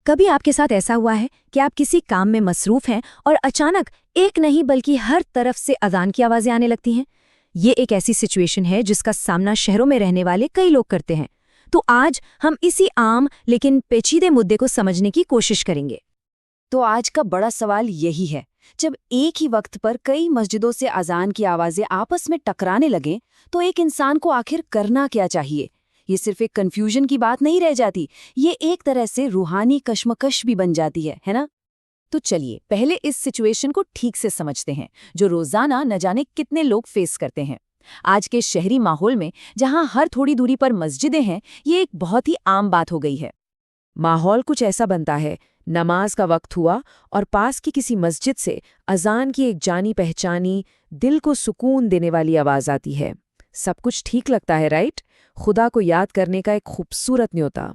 कभी आपके साथ ऐसा हुआ है कि आप किसी काम में मसरूफ हैं और अचानक एक नहीं बल्कि हर तरफ से अजान की आवाज़ें आने लगती हैं? ये एक ऐसी सिचुएशन है जिसका सामना शहरों में रहने वाले कई लोग करते हैं। तो आज हम इसी आम लेकिन पेचीदे मुद्दे को समझने की कोशिश करेंगे। तो आज का बड़ा सवाल यही है, जब एक ही वक्त पर कई मस्जिदों से अजान की आवाजें आपस में टकराने लगें, तो एक इंसान को आखिर करना क्या चाहिए? ये सिर्फ एक कंफ्यूजन की बात नहीं रह जाती, ये एक तरह से रूहानी कश्मकश भी बन जाती है ना? तो चलिए पहले इस सिचुएशन को ठीक से समझते हैं, जो रोजाना न जाने कितने लोग फेस करते हैं। आज के शहरी माहौल में, जहां हर थोड़ी दूरी पर मस्जिदें हैं, ये एक बहुत ही आम बात हो गई है। माहौल कुछ ऐसा बनता है, नमाज का वक्त हुआ और पास की किसी मस्जिद से अजान की एक जानी पहचानी, दिल को सुकून देने वाली आवाज आती है। सब कुछ ठीक लगता है, राइट? खुदा को याद करने का एक खूबसूरत न्योता।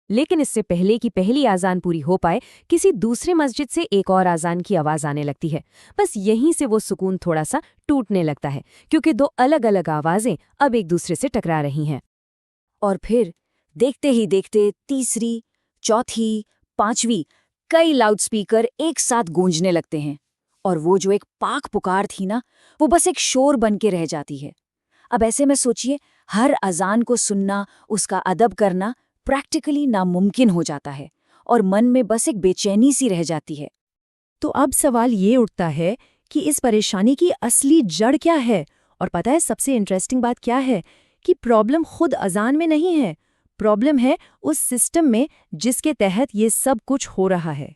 लेकिन इससे पहले कि पहली आजान पूरी हो पाए, किसी दूसरे मस्जिद से एक और आजान की आवाज आने लगती है। बस यहीं से वो सुकून थोड़ा सा टूटने लगता है, क्योंकि दो अलग अलग आवाजें अब एक दूसरे से टकरा रही हैं। और फिर देखते ही देखते तीसरी, चौथी, पांचवी, कई लाउडस्पीकर एक साथ गूंजने लगते हैं, और वो जो एक पाक पुकार थी ना, वो बस एक शोर बन के रह जाती है। अब ऐसे में सोचिए, हर अजान को सुनना, उसका अदब करना प्रैक्टिकली नामुमकिन हो जाता है, और मन में बस एक बेचैनी सी रह जाती है। तो अब सवाल ये उठता है कि इस परेशानी की असली जड़ क्या है? और पता है सबसे इंटरेस्टिंग बात क्या है? कि प्रॉब्लम खुद अजान में नहीं है, प्रॉब्लम है उस सिस्टम में जिसके तहत ये सब कुछ हो रहा है।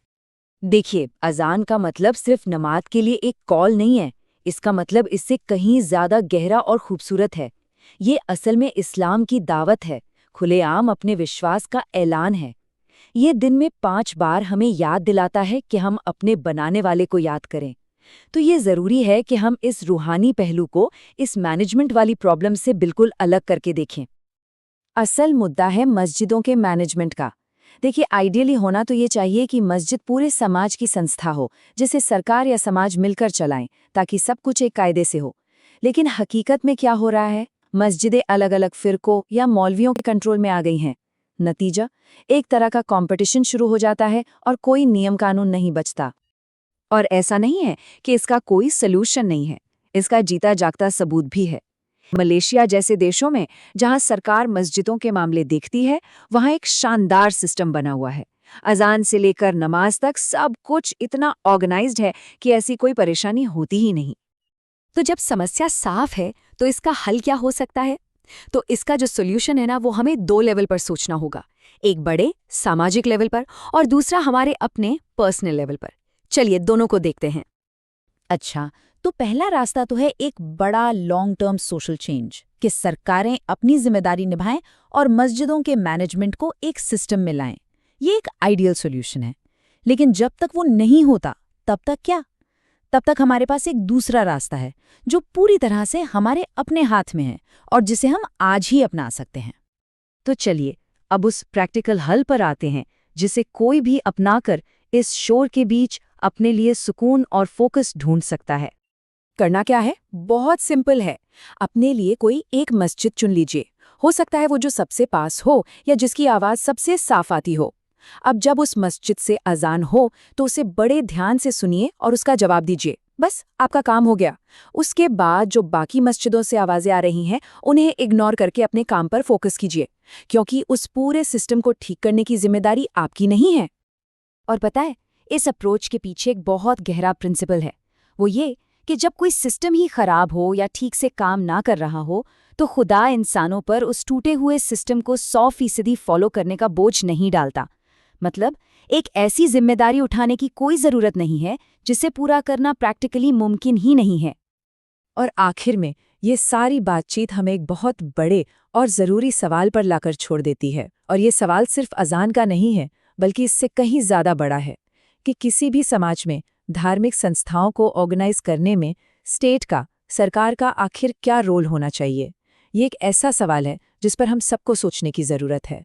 देखिए, अजान का मतलब सिर्फ नमाज के लिए एक कॉल नहीं है। इसका मतलब इससे कहीं ज्यादा गहरा और खूबसूरत है। ये असल में इस्लाम की दावत है, खुलेआम अपने विश्वास का ऐलान है। ये दिन में 5 बार हमें याद दिलाता है कि हम अपने बनाने वाले को याद करें। तो ये ज़रूरी है कि हम इस रूहानी पहलू को इस मैनेजमेंट वाली प्रॉब्लम से बिल्कुल अलग करके देखें। असल मुद्दा है मस्जिदों के मैनेजमेंट का। देखिए, आइडियली होना तो ये चाहिए कि मस्जिद पूरे समाज की संस्था हो, जिसे सरकार या समाज मिलकर चलाएं, ताकि सब कुछ एक कायदे से हो। लेकिन हकीकत में क्या हो रहा है? मस्जिदें अलग अलग फिरकों या मौलवियों के कंट्रोल में आ गई हैं। नतीजा, एक तरह का कंपटीशन शुरू हो जाता है और कोई नियम कानून नहीं बचता। और ऐसा नहीं है कि इसका कोई सलूशन नहीं है, इसका जीता जागता सबूत भी है। मलेशिया जैसे देशों में, जहां सरकार मस्जिदों के मामले देखती है, वहां एक शानदार सिस्टम बना हुआ है। अजान से लेकर नमाज तक सब कुछ इतना ऑर्गेनाइज्ड है कि ऐसी कोई परेशानी होती ही नहीं। तो जब समस्या साफ है, तो इसका हल क्या हो सकता है? तो इसका जो सॉल्यूशन है ना, वो हमें 2 लेवल पर सोचना होगा। एक बड़े सामाजिक लेवल पर और दूसरा हमारे अपने पर्सनल लेवल पर। चलिए दोनों को देखते हैं। अच्छा, तो पहला रास्ता तो है एक बड़ा लॉन्ग टर्म सोशल चेंज, कि सरकारें अपनी जिम्मेदारी निभाएं और मस्जिदों के मैनेजमेंट को एक सिस्टम में लाएं। ये एक आइडियल सॉल्यूशन है। लेकिन जब तक वो नहीं होता, तब तक क्या? तब तक हमारे पास एक दूसरा रास्ता है, जो पूरी तरह से हमारे अपने हाथ में है और जिसे हम आज ही अपना सकते हैं। तो चलिए अब उस प्रैक्टिकल हल पर आते हैं, जिसे कोई भी अपनाकर इस शोर के बीच अपने लिए सुकून और फोकस ढूंढ सकता है। करना क्या है? बहुत सिंपल है। अपने लिए कोई एक मस्जिद चुन लीजिए। हो सकता है वो जो सबसे पास हो या जिसकी आवाज़ सबसे साफ आती हो। अब जब उस मस्जिद से अजान हो, तो उसे बड़े ध्यान से सुनिए और उसका जवाब दीजिए। बस आपका काम हो गया। उसके बाद जो बाकी मस्जिदों से आवाज़ें आ रही हैं, उन्हें इग्नोर करके अपने काम पर फोकस कीजिए, क्योंकि उस पूरे सिस्टम को ठीक करने की जिम्मेदारी आपकी नहीं है। और पता है, इस अप्रोच के पीछे एक बहुत गहरा प्रिंसिपल है। वो ये कि जब कोई सिस्टम ही खराब हो या ठीक से काम ना कर रहा हो, तो खुदा इंसानों पर उस टूटे हुए सिस्टम को 100% फॉलो करने का बोझ नहीं डालता। मतलब एक ऐसी जिम्मेदारी उठाने की कोई ज़रूरत नहीं है जिसे पूरा करना प्रैक्टिकली मुमकिन ही नहीं है। और आखिर में ये सारी बातचीत हमें एक बहुत बड़े और ज़रूरी सवाल पर लाकर छोड़ देती है। और ये सवाल सिर्फ अजान का नहीं है, बल्कि इससे कहीं ज़्यादा बड़ा है कि किसी भी समाज में धार्मिक संस्थाओं को ऑर्गेनाइज करने में स्टेट का, सरकार का आखिर क्या रोल होना चाहिए। ये एक ऐसा सवाल है जिस पर हम सबको सोचने की ज़रूरत है।